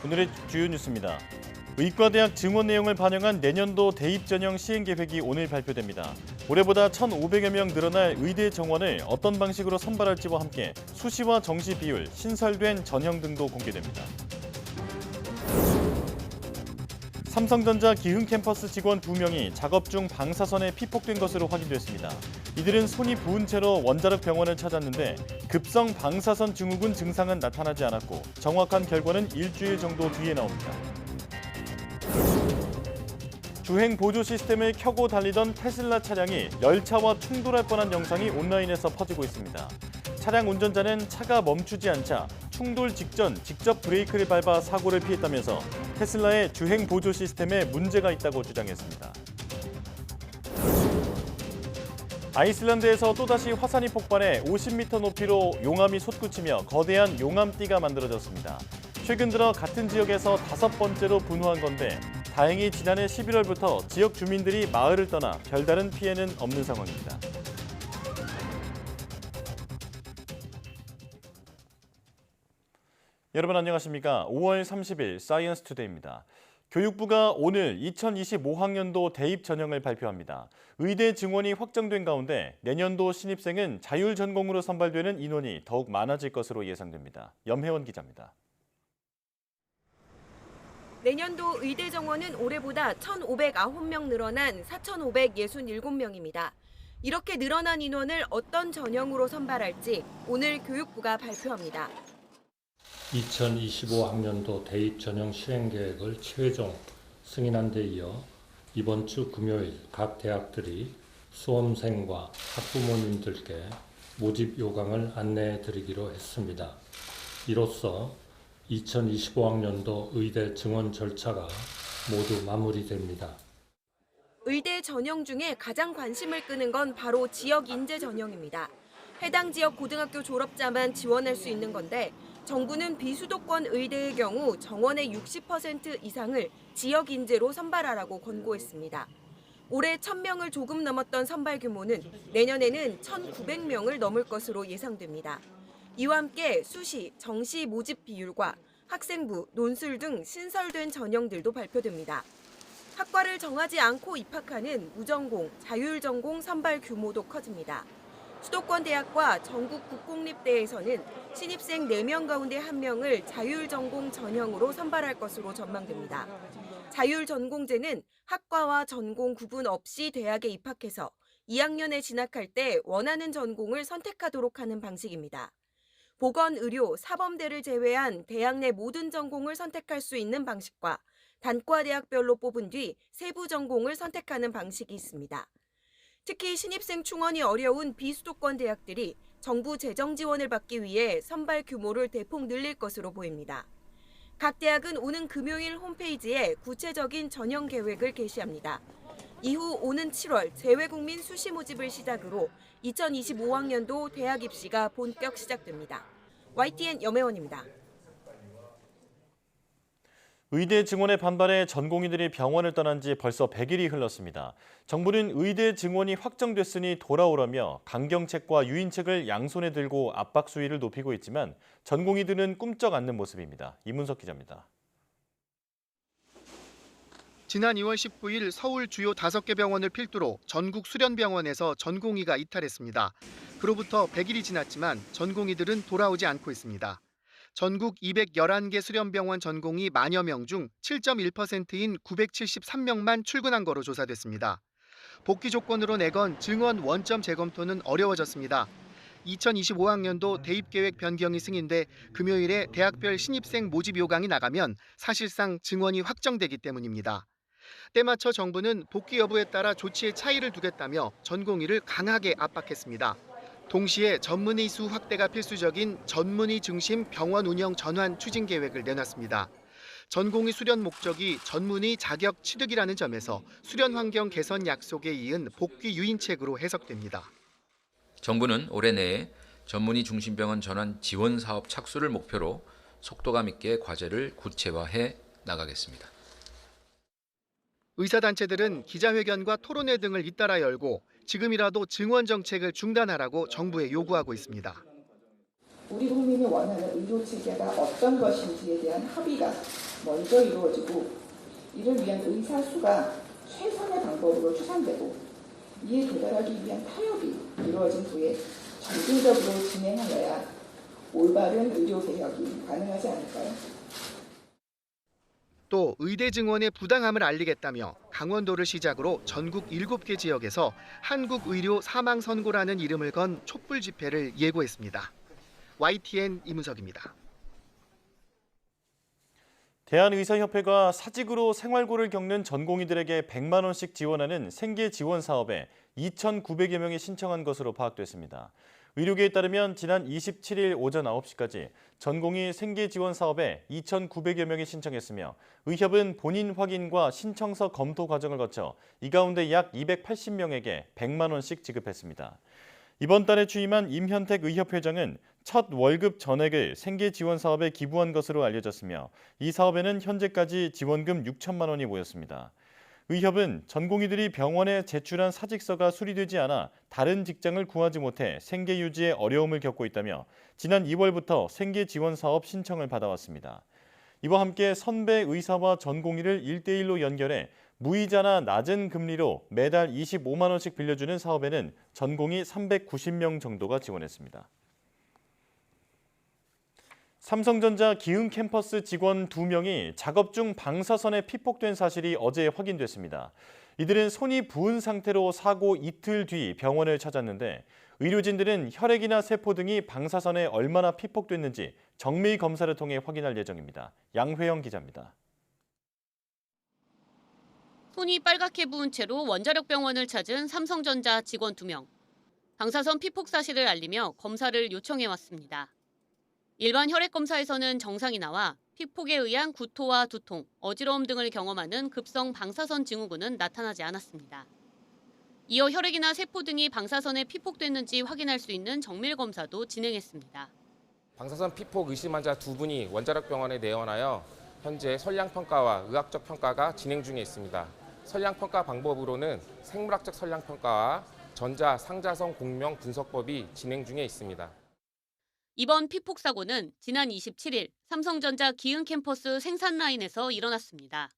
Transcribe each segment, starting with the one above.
오늘의 주요 뉴스입니다. 의과대학 증원 내용을 반영한 내년도 대입 전형 시행 계획이 오늘 발표됩니다. 올해보다 1,500여 명 늘어날 의대 정원을 어떤 방식으로 선발할지와 함께 수시와 정시 비율, 신설된 전형 등도 공개됩니다. 삼성전자 기흥 캠퍼스 직원 2명이 작업 중 방사선에 피폭된 것으로 확인됐습니다. 이들은 손이 부은 채로 원자력 병원을 찾았는데 급성 방사선 증후군 증상은 나타나지 않았고 정확한 결과는 일주일 정도 뒤에 나옵니다. 주행 보조 시스템을 켜고 달리던 테슬라 차량이 열차와 충돌할 뻔한 영상이 온라인에서 퍼지고 있습니다. 차량 운전자는 차가 멈추지 않자 충돌 직전 직접 브레이크를 밟아 사고를 피했다면서 테슬라의 주행 보조 시스템에 문제가 있다고 주장했습니다. 아이슬란드에서 또다시 화산이 폭발해 50m 높이로 용암이 솟구치며 거대한 용암띠가 만들어졌습니다. 최근 들어 같은 지역에서 5번째로 분화한 건데 다행히 지난해 11월부터 지역 주민들이 마을을 떠나 별다른 피해는 없는 상황입니다. 여러분 안녕하십니까? 5월 30일 사이언스 투데이입니다. 교육부가 오늘 2025학년도 대입 전형을 발표합니다. 의대 증원이 확정된 가운데 내년도 신입생은 자율 전공으로 선발되는 인원이 더욱 많아질 것으로 예상됩니다. 염혜원 기자입니다. 내년도 의대 정원은 올해보다 1,509명 늘어난 4,567명입니다. 이렇게 늘어난 인원을 어떤 전형으로 선발할지 오늘 교육부가 발표합니다. 2025학년도 대입 전형 시행 계획을 최종 승인한 데 이어 이번 주 금요일 각 대학들이 수험생과 학부모님들께 모집 요강을 안내해 드리기로 했습니다. 이로써 2025학년도 의대 증원 절차가 모두 마무리됩니다. 의대 전형 중에 가장 관심을 끄는 건 바로 지역 인재 전형입니다. 해당 지역 고등학교 졸업자만 지원할 수 있는 건데 정부는 비수도권 의대의 경우 정원의 60% 이상을 지역 인재로 선발하라고 권고했습니다. 올해 1,000명을 조금 넘었던 선발 규모는 내년에는 1,900명을 넘을 것으로 예상됩니다. 이와 함께 수시, 정시 모집 비율과 학생부, 논술 등 신설된 전형들도 발표됩니다. 학과를 정하지 않고 입학하는 무전공, 자율전공 선발 규모도 커집니다. 수도권 대학과 전국 국공립대에서는 신입생 4명 가운데 1명을 자율전공 전형으로 선발할 것으로 전망됩니다. 자율전공제는 학과와 전공 구분 없이 대학에 입학해서 2학년에 진학할 때 원하는 전공을 선택하도록 하는 방식입니다. 보건, 의료, 사범대를 제외한 대학 내 모든 전공을 선택할 수 있는 방식과 단과대학별로 뽑은 뒤 세부 전공을 선택하는 방식이 있습니다. 특히 신입생 충원이 어려운 비수도권 대학들이 정부 재정 지원을 받기 위해 선발 규모를 대폭 늘릴 것으로 보입니다. 각 대학은 오는 금요일 홈페이지에 구체적인 전형 계획을 게시합니다. 이후 오는 7월 재외국민 수시 모집을 시작으로 2025학년도 대학 입시가 본격 시작됩니다. YTN 염혜원입니다. 의대 증원에 반발해 전공의들이 병원을 떠난 지 벌써 100일이 흘렀습니다. 정부는 의대 증원이 확정됐으니 돌아오라며 강경책과 유인책을 양손에 들고 압박 수위를 높이고 있지만 전공의들은 꿈쩍 않는 모습입니다. 이문석 기자입니다. 지난 2월 19일 서울 주요 5개 병원을 필두로 전국 수련병원에서 전공의가 이탈했습니다. 그로부터 100일이 지났지만 전공의들은 돌아오지 않고 있습니다. 전국 211개 수련병원 전공의 만여 명 중 7.1%인 973명만 출근한 거로 조사됐습니다. 복귀 조건으로 내건 증원 원점 재검토는 어려워졌습니다. 2025학년도 대입계획 변경이 승인돼 금요일에 대학별 신입생 모집 요강이 나가면 사실상 증원이 확정되기 때문입니다. 때맞춰 정부는 복귀 여부에 따라 조치에 차이를 두겠다며 전공의를 강하게 압박했습니다. 동시에 전문의 수 확대가 필수적인 전문의 중심 병원 운영 전환 추진 계획을 내놨습니다. 전공의 수련 목적이 전문의 자격 취득이라는 점에서 수련 환경 개선 약속에 이은 복귀 유인책으로 해석됩니다. 정부는 올해 내에 전문의 중심 병원 전환 지원 사업 착수를 목표로 속도감 있게 과제를 구체화해 나가겠습니다. 의사단체들은 기자회견과 토론회 등을 잇따라 열고 지금이라도 증원 정책을 중단하라고 정부에 요구하고 있습니다. 우리 국민이 원하는 의료 체계가 어떤 것인지에 대한 합의가 먼저 이루어지고 이를 위한 의사 수가 최선의 방법으로 추산되고 이에 도달하기 위한 타협이 이루어진 후에 점진적으로 진행하여야 올바른 의료 개혁이 가능하지 않을까요? 또 의대 증원의 부당함을 알리겠다며 강원도를 시작으로 전국 7개 지역에서 한국의료 사망선고라는 이름을 건 촛불 집회를 예고했습니다. YTN 이문석입니다. 대한의사협회가 사직으로 생활고를 겪는 전공의들에게 100만 원씩 지원하는 생계 지원 사업에 2,900여 명이 신청한 것으로 파악됐습니다. 의료계에 따르면 지난 27일 오전 9시까지 전공의 생계 지원 사업에 2,900여 명이 신청했으며 의협은 본인 확인과 신청서 검토 과정을 거쳐 이 가운데 약 280명에게 100만 원씩 지급했습니다. 이번 달에 취임한 임현택 의협회장은 첫 월급 전액을 생계 지원 사업에 기부한 것으로 알려졌으며 이 사업에는 현재까지 지원금 6천만 원이 모였습니다. 의협은 전공의들이 병원에 제출한 사직서가 수리되지 않아 다른 직장을 구하지 못해 생계 유지에 어려움을 겪고 있다며 지난 2월부터 생계 지원 사업 신청을 받아왔습니다. 이와 함께 선배 의사와 전공의를 1대1로 연결해 무이자나 낮은 금리로 매달 25만 원씩 빌려주는 사업에는 전공의 390명 정도가 지원했습니다. 삼성전자 기흥 캠퍼스 직원 2명이 작업 중 방사선에 피폭된 사실이 어제 확인됐습니다. 이들은 손이 부은 상태로 사고 이틀 뒤 병원을 찾았는데 의료진들은 혈액이나 세포 등이 방사선에 얼마나 피폭됐는지 정밀 검사를 통해 확인할 예정입니다. 양회영 기자입니다. 손이 빨갛게 부은 채로 원자력 병원을 찾은 삼성전자 직원 2명. 방사선 피폭 사실을 알리며 검사를 요청해왔습니다. 일반 혈액 검사에서는 정상이 나와 피폭에 의한 구토와 두통, 어지러움 등을 경험하는 급성 방사선 증후군은 나타나지 않았습니다. 이어 혈액이나 세포 등이 방사선에 피폭됐는지 확인할 수 있는 정밀 검사도 진행했습니다. 방사선 피폭 의심 환자 2분이 원자력 병원에 내원하여 현재 선량평가와 의학적 평가가 진행 중에 있습니다. 선량평가 방법으로는 생물학적 선량평가와 전자 상자성 공명 분석법이 진행 중에 있습니다. 이번 피폭 사고는 지난 27일 삼성전자 기흥 캠퍼스 생산 라인에서 일어났습니다.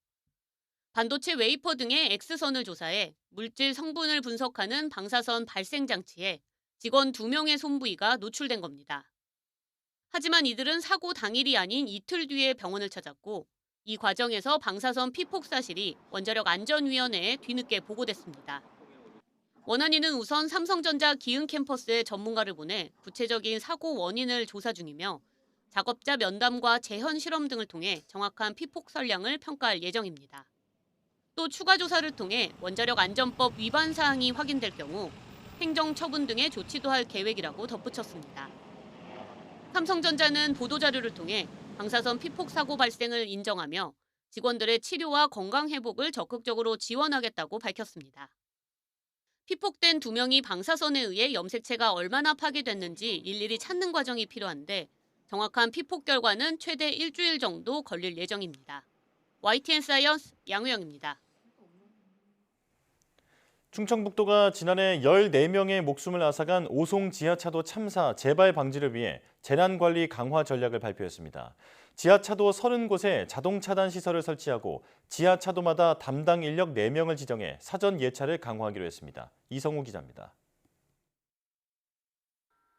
반도체 웨이퍼 등의 X선을 조사해 물질 성분을 분석하는 방사선 발생 장치에 직원 2명의 손부위가 노출된 겁니다. 하지만 이들은 사고 당일이 아닌 이틀 뒤에 병원을 찾았고 이 과정에서 방사선 피폭 사실이 원자력 안전위원회에 뒤늦게 보고됐습니다. 원안위는 우선 삼성전자 기흥 캠퍼스에 전문가를 보내 구체적인 사고 원인을 조사 중이며 작업자 면담과 재현 실험 등을 통해 정확한 피폭 선량을 평가할 예정입니다. 또 추가 조사를 통해 원자력 안전법 위반 사항이 확인될 경우 행정 처분 등의 조치도 할 계획이라고 덧붙였습니다. 삼성전자는 보도자료를 통해 방사선 피폭 사고 발생을 인정하며 직원들의 치료와 건강 회복을 적극적으로 지원하겠다고 밝혔습니다. 피폭된 2명이 방사선에 의해 염색체가 얼마나 파괴됐는지 일일이 찾는 과정이 필요한데 정확한 피폭 결과는 최대 일주일 정도 걸릴 예정입니다. YTN 사이언스 양우영입니다. 충청북도가 지난해 14명의 목숨을 앗아간 오송 지하차도 참사 재발 방지를 위해 재난관리 강화 전략을 발표했습니다. 지하차도 30곳에 자동차단 시설을 설치하고 지하차도마다 담당 인력 4명을 지정해 사전 예찰을 강화하기로 했습니다. 이성우 기자입니다.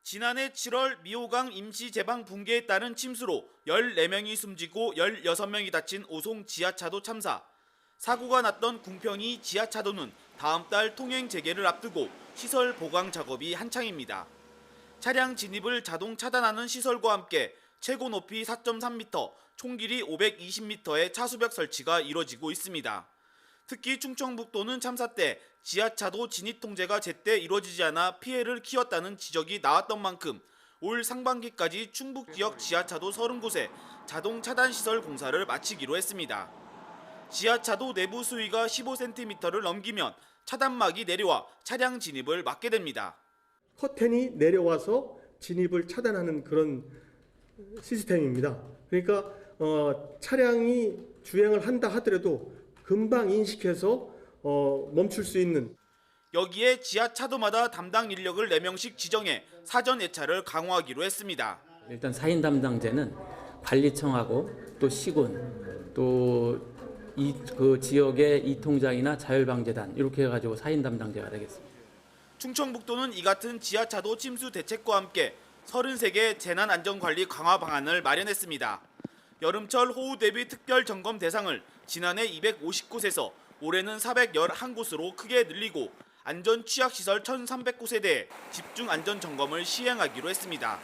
지난해 7월 미호강 임시 제방 붕괴에 따른 침수로 14명이 숨지고 16명이 다친 오송 지하차도 참사. 사고가 났던 궁평이 지하차도는 다음 달 통행 재개를 앞두고 시설 보강 작업이 한창입니다. 차량 진입을 자동 차단하는 시설과 함께 최고 높이 4.3m, 총 길이 520m의 차수벽 설치가 이뤄지고 있습니다. 특히 충청북도는 참사 때 지하차도 진입 통제가 제때 이루어지지 않아 피해를 키웠다는 지적이 나왔던 만큼 올 상반기까지 충북 지역 지하차도 30곳에 자동 차단 시설 공사를 마치기로 했습니다. 지하차도 내부 수위가 15cm를 넘기면 차단막이 내려와 차량 진입을 막게 됩니다. 커튼이 내려와서 진입을 차단하는 그런 시스템입니다. 그러니까 차량이 주행을 한다 하더라도 금방 인식해서 멈출 수 있는. 여기에 지하차도마다 담당 인력을 4명씩 지정해 사전 예찰을 강화하기로 했습니다. 일단 사인 담당자는 관리청하고 또 시군 또 그 지역의 이통장이나 자율방재단 이렇게 해가지고 사인 담당자가 되겠습니다. 충청북도는 이 같은 지하차도 침수 대책과 함께 33개 재난안전관리 강화 방안을 마련했습니다. 여름철 호우 대비 특별 점검 대상을 지난해 250곳에서 올해는 411곳으로 크게 늘리고 안전 취약시설 1,300곳에 대해 집중 안전 점검을 시행하기로 했습니다.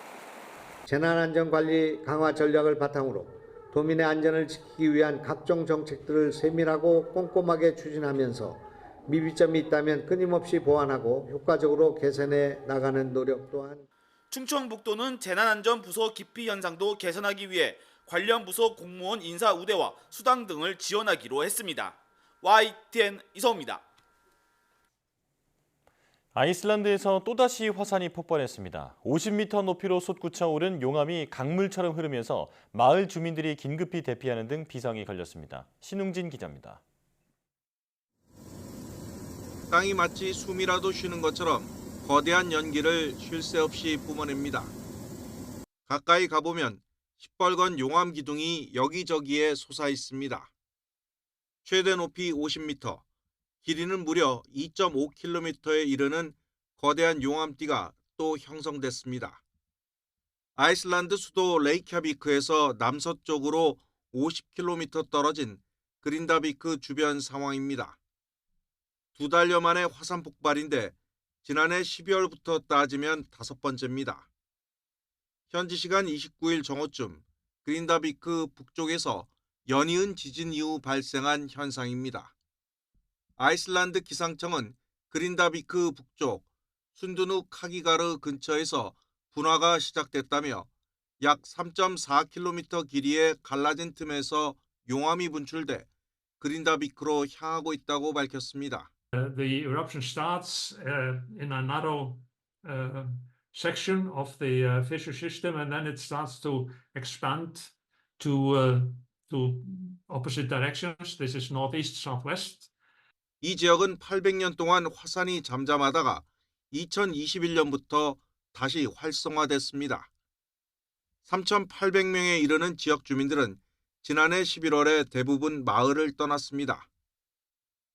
재난안전관리 강화 전략을 바탕으로 도민의 안전을 지키기 위한 각종 정책들을 세밀하고 꼼꼼하게 추진하면서 미비점이 있다면 끊임없이 보완하고 효과적으로 개선해 나가는 노력 또한 충청북도는 재난안전부서 기피 현상도 개선하기 위해 관련 부서 공무원 인사 우대와 수당 등을 지원하기로 했습니다. YTN 이서우입니다. 아이슬란드에서 또다시 화산이 폭발했습니다. 50m 높이로 솟구쳐 오른 용암이 강물처럼 흐르면서 마을 주민들이 긴급히 대피하는 등 비상이 걸렸습니다. 신웅진 기자입니다. 땅이 마치 숨이라도 쉬는 것처럼 거대한 연기를 쉴 새 없이 뿜어냅니다. 가까이 가보면 시뻘건 용암 기둥이 여기저기에 솟아 있습니다. 최대 높이 50m, 길이는 무려 2.5km에 이르는 거대한 용암띠가 또 형성됐습니다. 아이슬란드 수도 레이캬비크에서 남서쪽으로 50km 떨어진 그린다비크 주변 상황입니다. 2달여 만에 화산 폭발인데 지난해 12월부터 따지면 5번째입니다. 현지 시간 29일 정오쯤 그린다비크 북쪽에서 연이은 지진 이후 발생한 현상입니다. 아이슬란드 기상청은 그린다비크 북쪽 순두누 카기가르 근처에서 분화가 시작됐다며 약 3.4km 길이의 갈라진 틈에서 용암이 분출돼 그린다비크로 향하고 있다고 밝혔습니다. The eruption starts in a narrow section of the fissure system, and then it starts to expand to opposite directions. This is northeast, southwest. 이 지역은 800년 동안 화산이 잠잠하다가 2021년부터 다시 활성화됐습니다. 3,800명에 이르는 지역 주민들은 지난해 11월에 대부분 마을을 떠났습니다.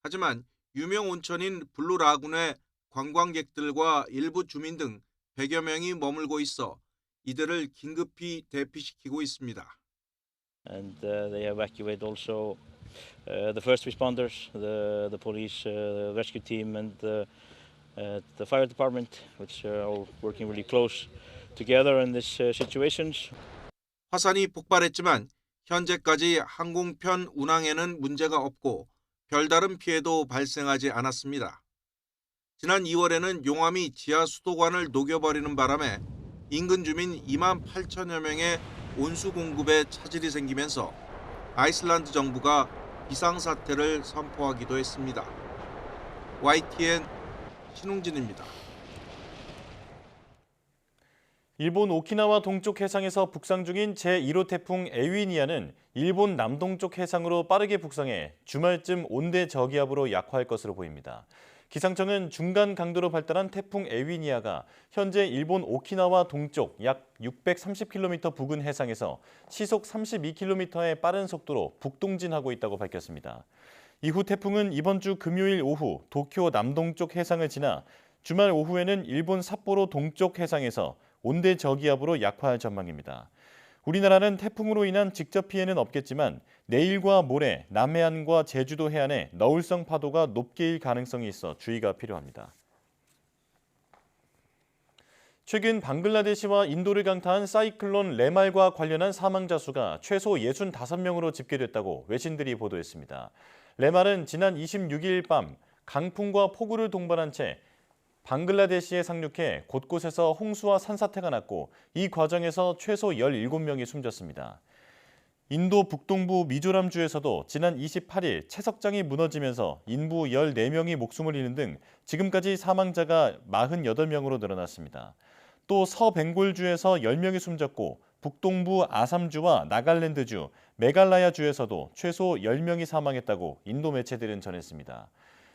하지만 유명 온천인 블루라군의 관광객들과 일부 주민 등 100여 명이 머물고 있어 이들을 긴급히 대피시키고 있습니다. And they evacuate also the first responders, the police, the rescue team, and the fire department, which are all working really close together in this situations. 화산이 폭발했지만 현재까지 항공편 운항에는 문제가 없고 별다른 피해도 발생하지 않았습니다. 지난 2월에는 용암이 지하 수도관을 녹여버리는 바람에 인근 주민 2만 8천여 명의 온수 공급에 차질이 생기면서 아이슬란드 정부가 비상사태를 선포하기도 했습니다. YTN 신웅진입니다. 일본 오키나와 동쪽 해상에서 북상 중인 제1호 태풍 에위니아는 일본 남동쪽 해상으로 빠르게 북상해 주말쯤 온대 저기압으로 약화할 것으로 보입니다. 기상청은 중간 강도로 발달한 태풍 에위니아가 현재 일본 오키나와 동쪽 약 630km 부근 해상에서 시속 32km의 빠른 속도로 북동진하고 있다고 밝혔습니다. 이후 태풍은 이번 주 금요일 오후 도쿄 남동쪽 해상을 지나 주말 오후에는 일본 삿포로 동쪽 해상에서 온대 저기압으로 약화할 전망입니다. 우리나라는 태풍으로 인한 직접 피해는 없겠지만 내일과 모레 남해안과 제주도 해안에 너울성 파도가 높게 일 가능성이 있어 주의가 필요합니다. 최근 방글라데시와 인도를 강타한 사이클론 레말과 관련한 사망자 수가 최소 65명으로 집계됐다고 외신들이 보도했습니다. 레말은 지난 26일 밤 강풍과 폭우를 동반한 채 방글라데시에 상륙해 곳곳에서 홍수와 산사태가 났고 이 과정에서 최소 17명이 숨졌습니다. 인도 북동부 미조람주에서도 지난 28일 채석장이 무너지면서 인부 14명이 목숨을 잃는 등 지금까지 사망자가 48명으로 늘어났습니다. 또 서벵골주에서 10명이 숨졌고 북동부 아삼주와 나갈랜드주, 메갈라야주에서도 최소 10명이 사망했다고 인도 매체들은 전했습니다.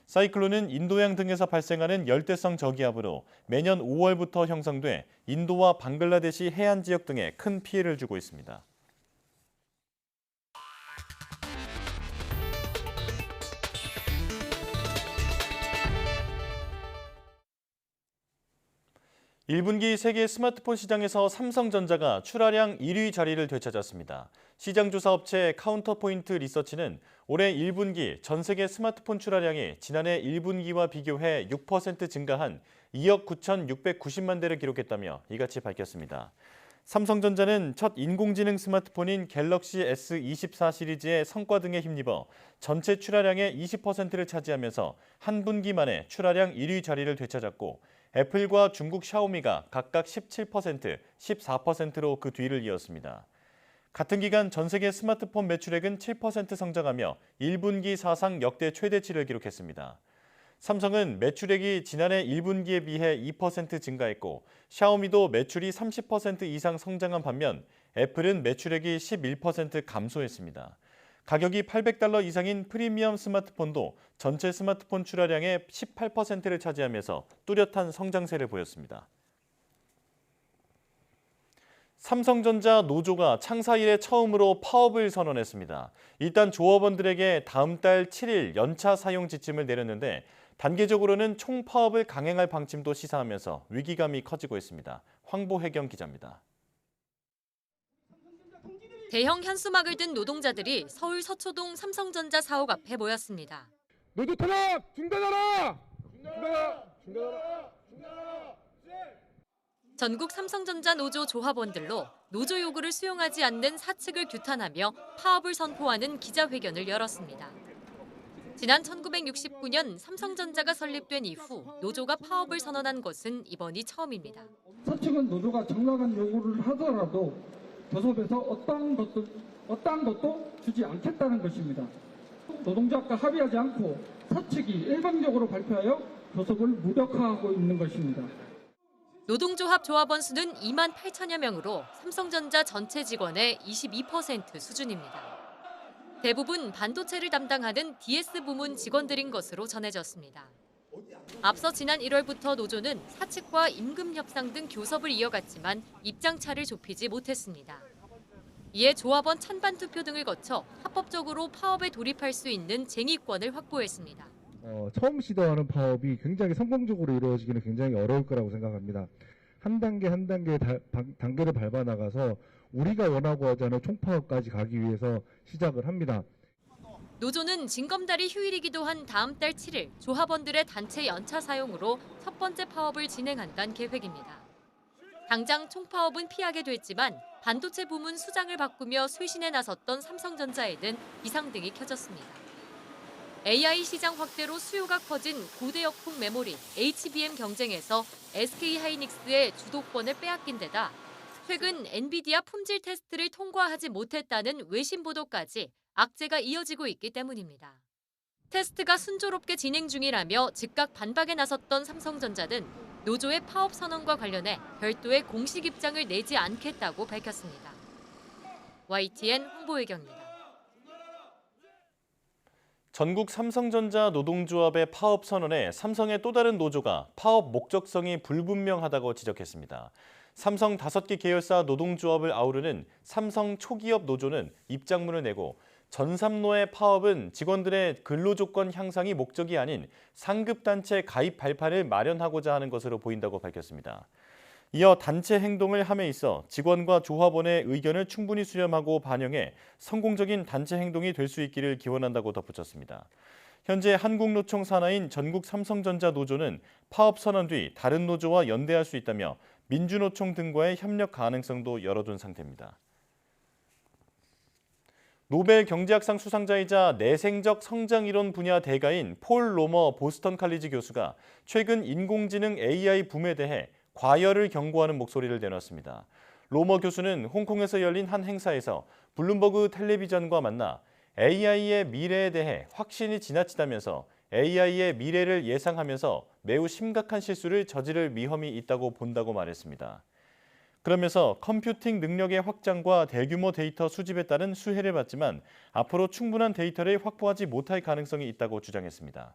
사이클론은 인도양 등에서 발생하는 열대성 저기압으로 매년 5월부터 형성돼 인도와 방글라데시 해안 지역 등에 큰 피해를 주고 있습니다. (1분기) 세계 스마트폰 시장에서 삼성전자가 출하량 1위 자리를 되찾았습니다. 시장조사업체 카운터포인트 리서치는 올해 1분기 전 세계 스마트폰 출하량이 지난해 1분기와 비교해 6% 증가한 2억 9,690만 대를 기록했다며 이같이 밝혔습니다. 삼성전자는 첫 인공지능 스마트폰인 갤럭시 S24 시리즈의 성과 등에 힘입어 전체 출하량의 20%를 차지하면서 한 분기 만에 출하량 1위 자리를 되찾았고 애플과 중국 샤오미가 각각 17%, 14%로 그 뒤를 이었습니다. 같은 기간 전 세계 스마트폰 매출액은 7% 성장하며 1분기 사상 역대 최대치를 기록했습니다. 삼성은 매출액이 지난해 1분기에 비해 2% 증가했고 샤오미도 매출이 30% 이상 성장한 반면 애플은 매출액이 11% 감소했습니다. 가격이 $800 이상인 프리미엄 스마트폰도 전체 스마트폰 출하량의 18%를 차지하면서 뚜렷한 성장세를 보였습니다. 삼성전자 노조가 창사 이래 처음으로 파업을 선언했습니다. 일단 조업원들에게 다음 달 7일 연차 사용 지침을 내렸는데 단계적으로는 총파업을 강행할 방침도 시사하면서 위기감이 커지고 있습니다. 황보혜경 기자입니다. 대형 현수막을 든 노동자들이 서울 서초동 삼성전자 사옥 앞에 모였습니다. 노조 탄압 중단하라! 중단하라! 전국 삼성전자 노조 조합원들로 노조 요구를 수용하지 않는 사측을 규탄하며 파업을 선포하는 기자회견을 열었습니다. 지난 1969년 삼성전자가 설립된 이후 노조가 파업을 선언한 것은 이번이 처음입니다. 사측은 노조가 정당한 요구를 하더라도 교섭에서 어떠한 것도 주지 않겠다는 것입니다. 노동조합과 합의하지 않고 사측이 일방적으로 발표하여 교섭을 무력화하고 있는 것입니다. 노동조합 조합원 수는 2만 8천여 명으로 삼성전자 전체 직원의 22% 수준입니다. 대부분 반도체를 담당하는 DS 부문 직원들인 것으로 전해졌습니다. 앞서 지난 1월부터 노조는 사측과 임금 협상 등 교섭을 이어갔지만 입장차를 좁히지 못했습니다. 이에 조합원 찬반 투표 등을 거쳐 합법적으로 파업에 돌입할 수 있는 쟁의권을 확보했습니다. 처음 시도하는 파업이 굉장히 성공적으로 이루어지기는 굉장히 어려울 거라고 생각합니다. 한 단계 한 단계 단계를 밟아 나가서 우리가 원하고 하자는 총파업까지 가기 위해서 시작을 합니다. 노조는 징검다리 휴일이기도 한 다음 달 7일 조합원들의 단체 연차 사용으로 첫 번째 파업을 진행한다는 계획입니다. 당장 총파업은 피하게 됐지만 반도체 부문 수장을 바꾸며 쇄신에 나섰던 삼성전자에는 비상등이 켜졌습니다. AI 시장 확대로 수요가 커진 고대역폭 메모리 HBM 경쟁에서 SK하이닉스의 주도권을 빼앗긴 데다 최근 엔비디아 품질 테스트를 통과하지 못했다는 외신 보도까지 악재가 이어지고 있기 때문입니다. 테스트가 순조롭게 진행 중이라며 즉각 반박에 나섰던 삼성전자는 노조의 파업 선언과 관련해 별도의 공식 입장을 내지 않겠다고 밝혔습니다. YTN 홍보혜경입니다. 전국 삼성전자 노동조합의 파업 선언에 삼성의 또 다른 노조가 파업 목적성이 불분명하다고 지적했습니다. 삼성 5개 계열사 노동조합을 아우르는 삼성 초기업 노조는 입장문을 내고 전삼노의 파업은 직원들의 근로조건 향상이 목적이 아닌 상급단체 가입 발판을 마련하고자 하는 것으로 보인다고 밝혔습니다. 이어 단체 행동을 함에 있어 직원과 조합원의 의견을 충분히 수렴하고 반영해 성공적인 단체 행동이 될 수 있기를 기원한다고 덧붙였습니다. 현재 한국노총 산하인 전국 삼성전자 노조는 파업 선언 뒤 다른 노조와 연대할 수 있다며 민주노총 등과의 협력 가능성도 열어둔 상태입니다. 노벨 경제학상 수상자이자 내생적 성장이론 분야 대가인 폴 로머 보스턴 칼리지 교수가 최근 인공지능 AI 붐에 대해 과열을 경고하는 목소리를 내놨습니다. 로머 교수는 홍콩에서 열린 한 행사에서 블룸버그 텔레비전과 만나 AI의 미래에 대해 확신이 지나치다면서 AI의 미래를 예상하면서 매우 심각한 실수를 저지를 위험이 있다고 본다고 말했습니다. 그러면서 컴퓨팅 능력의 확장과 대규모 데이터 수집에 따른 수혜를 받지만 앞으로 충분한 데이터를 확보하지 못할 가능성이 있다고 주장했습니다.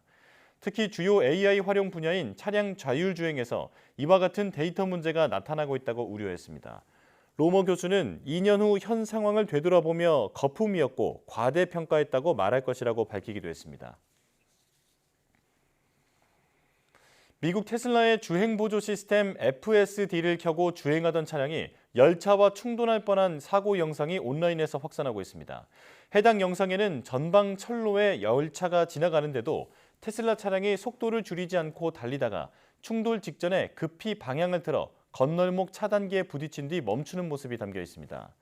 특히 주요 AI 활용 분야인 차량 자율주행에서 이와 같은 데이터 문제가 나타나고 있다고 우려했습니다. 로머 교수는 2년 후 현 상황을 되돌아보며 거품이었고 과대평가했다고 말할 것이라고 밝히기도 했습니다. 미국 테슬라의 주행보조 시스템 FSD를 켜고 주행하던 차량이 열차와 충돌할 뻔한 사고 영상이 온라인에서 확산하고 있습니다. 해당 영상에는 전방 철로에 열차가 지나가는데도 테슬라 차량이 속도를 줄이지 않고 달리다가 충돌 직전에 급히 방향을 틀어 건널목 차단기에 부딪힌 뒤 멈추는 모습이 담겨 있습니다.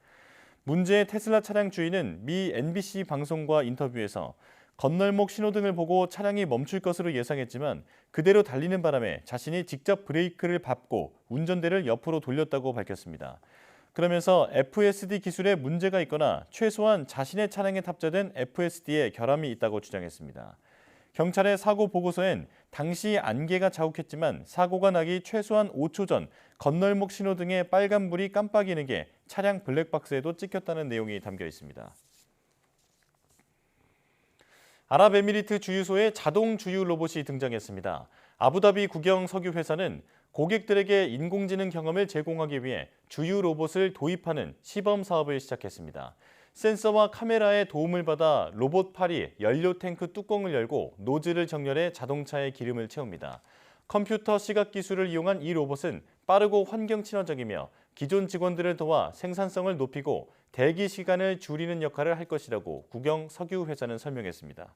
문제의 테슬라 차량 주인은 미 NBC 방송과 인터뷰에서 건널목 신호등을 보고 차량이 멈출 것으로 예상했지만 그대로 달리는 바람에 자신이 직접 브레이크를 밟고 운전대를 옆으로 돌렸다고 밝혔습니다. 그러면서 FSD 기술에 문제가 있거나 최소한 자신의 차량에 탑재된 FSD에 결함이 있다고 주장했습니다. 경찰의 사고 보고서엔 당시 안개가 자욱했지만 사고가 나기 최소한 5초 전 건널목 신호등에 빨간불이 깜빡이는 게 차량 블랙박스에도 찍혔다는 내용이 담겨 있습니다. 아랍에미리트 주유소에 자동 주유 로봇이 등장했습니다. 아부다비 국영 석유 회사는 고객들에게 인공지능 경험을 제공하기 위해 주유 로봇을 도입하는 시범 사업을 시작했습니다. 센서와 카메라의 도움을 받아 로봇 팔이 연료 탱크 뚜껑을 열고 노즐을 정렬해 자동차에 기름을 채웁니다. 컴퓨터 시각 기술을 이용한 이 로봇은 빠르고 환경 친화적이며 기존 직원들을 도와 생산성을 높이고 대기 시간을 줄이는 역할을 할 것이라고 국영 석유 회사는 설명했습니다.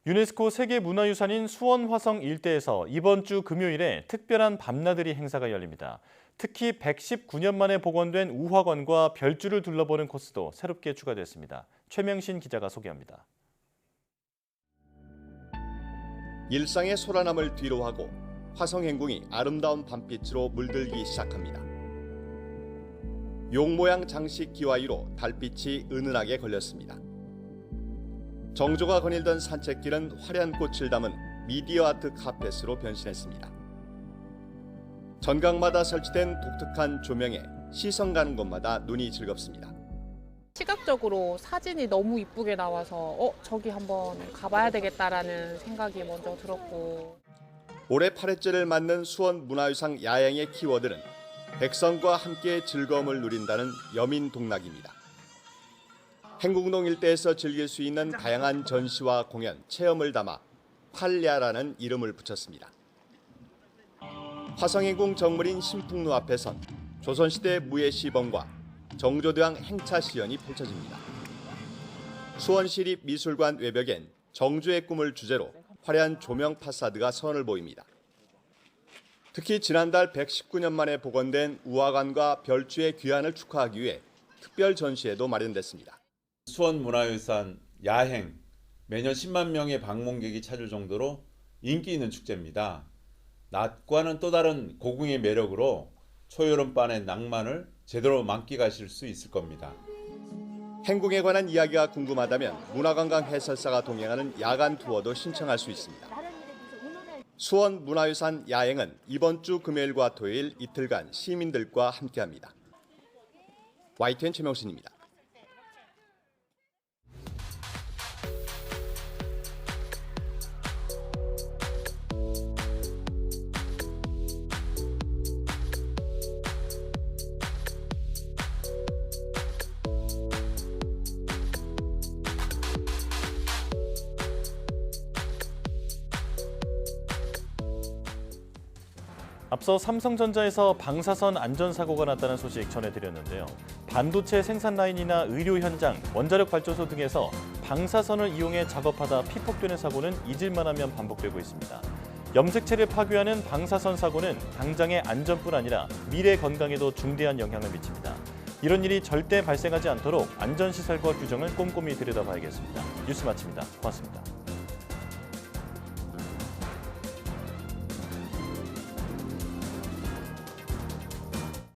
유네스코 세계문화유산인 수원화성 일대에서 이번 주 금요일에 특별한 밤나들이 행사가 열립니다. 특히 119년 만에 복원된 우화관과 별주를 둘러보는 코스도 새롭게 추가됐습니다. 최명신 기자가 소개합니다. 일상의 소란함을 뒤로하고 화성행궁이 아름다운 밤빛으로 물들기 시작합니다. 용 모양 장식 기와이로 달빛이 은은하게 걸렸습니다. 정조가 거닐던 산책길은 화려한 꽃을 담은 미디어 아트 카펫으로 변신했습니다. 전각마다 설치된 독특한 조명에 시선 가는 곳마다 눈이 즐겁습니다. 시각적으로 사진이 너무 이쁘게 나와서 저기 한번 가봐야 되겠다라는 생각이 먼저 들었고, 올해 8회째를 맞는 수원문화유산 야행의 키워드는 백성과 함께 즐거움을 누린다는 여민동락입니다. 행궁동 일대에서 즐길 수 있는 다양한 전시와 공연, 체험을 담아 팔야라는 이름을 붙였습니다. 화성행궁 정물인 신풍루 앞에선 조선시대 무예 시범과 정조대왕 행차 시연이 펼쳐집니다. 수원시립미술관 외벽엔 정조의 꿈을 주제로 화려한 조명 파사드가 선을 보입니다. 특히 지난달 119년 만에 복원된 우화관과 별주의 귀환을 축하하기 위해 특별 전시회도 마련됐습니다. 수원문화유산 야행, 매년 10만 명의 방문객이 찾을 정도로 인기 있는 축제입니다. 낮과는 또 다른 고궁의 매력으로 초여름밤의 낭만을 제대로 만끽하실 수 있을 겁니다. 행궁에 관한 이야기가 궁금하다면 문화관광 해설사가 동행하는 야간 투어도 신청할 수 있습니다. 수원문화유산 야행은 이번 주 금요일과 토요일 이틀간 시민들과 함께합니다. YTN 최명신입니다. 앞서 삼성전자에서 방사선 안전사고가 났다는 소식 전해드렸는데요. 반도체 생산 라인이나 의료 현장, 원자력 발전소 등에서 방사선을 이용해 작업하다 피폭되는 사고는 잊을만하면 반복되고 있습니다. 염색체를 파괴하는 방사선 사고는 당장의 안전뿐 아니라 미래 건강에도 중대한 영향을 미칩니다. 이런 일이 절대 발생하지 않도록 안전시설과 규정을 꼼꼼히 들여다봐야겠습니다. 뉴스 마칩니다. 고맙습니다.